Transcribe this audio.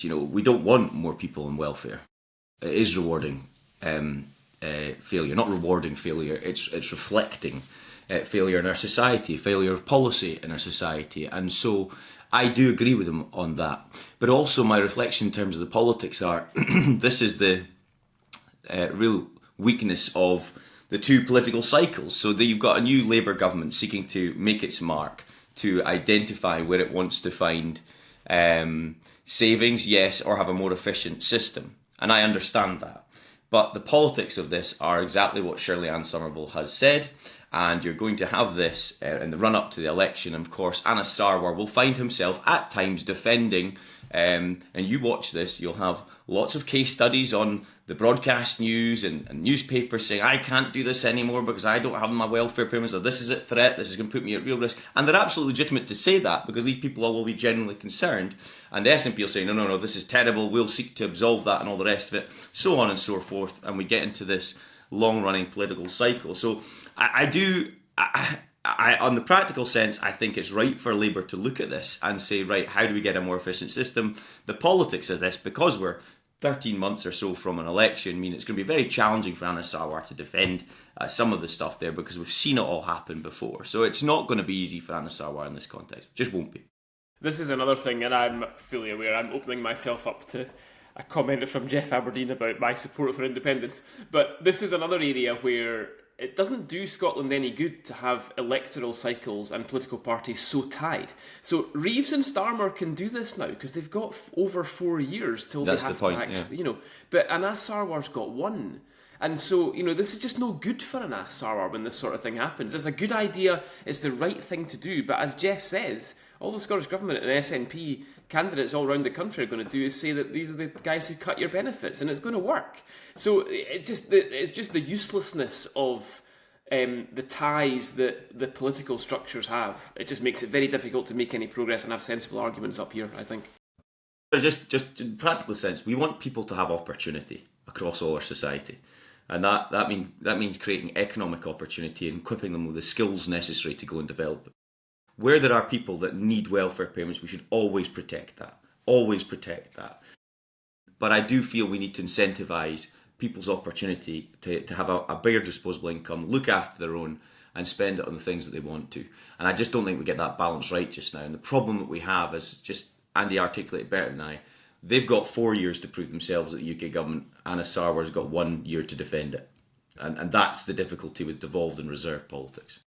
We don't want more people on welfare. It is rewarding failure, not rewarding failure. It's reflecting failure in our society, failure of policy in our society. And so I do agree with him on that. But also my reflection in terms of the politics are, this is the real weakness of the two political cycles. So that you've got a new Labour government seeking to make its mark, to identify where it wants to find savings, yes, or have a more efficient system. And I understand that. But the politics of this are exactly what Shirley-Anne Somerville has said. And you're going to have this in the run-up to the election. And of course, Anas Sarwar will find himself at times defending, and you watch this, you'll have lots of case studies on the broadcast news and newspapers saying, I can't do this anymore because I don't have my welfare payments, or this is at threat, this is going to put me at real risk. And they're absolutely legitimate to say that because these people all will be genuinely concerned. And the SNP will say, no, this is terrible, we'll seek to absolve that and all the rest of it, so on and so forth. And we get into this long-running political cycle. So I on the practical sense, I think it's right for Labour to look at this and say, right, how do we get a more efficient system? The politics of this, because we're 13 months or so from an election, mean it's going to be very challenging for Anas Sarwar to defend some of the stuff there because we've seen it all happen before. So it's not going to be easy for Anas Sarwar in this context. It just won't be. This is another thing, and I'm fully aware, I'm opening myself up to a comment from Geoff Aberdein about my support for independence. But this is another area where it doesn't do Scotland any good to have electoral cycles and political parties so tied. So Reeves and Starmer can do this now because they've got over 4 years till That's they have the point, to actually, yeah. But Anas Sarwar's got one. And so, this is just no good for Anas Sarwar when this sort of thing happens. It's a good idea, it's the right thing to do, but as Geoff says, all the Scottish Government and SNP candidates all around the country are going to do is say that these are the guys who cut your benefits, and it's going to work. So it's just the uselessness of the ties that the political structures have. It just makes it very difficult to make any progress and have sensible arguments up here, I think. Just in practical sense, we want people to have opportunity across all our society. And that means creating economic opportunity and equipping them with the skills necessary to go and develop it. Where there are people that need welfare payments, we should always protect that. Always protect that. But I do feel we need to incentivise people's opportunity to have a bigger disposable income, look after their own, and spend it on the things that they want to. And I just don't think we get that balance right just now. And the problem that we have is, just Andy articulated better than I, they've got 4 years to prove themselves at the UK government. Anas Sarwar's got 1 year to defend it. And that's the difficulty with devolved and reserved politics.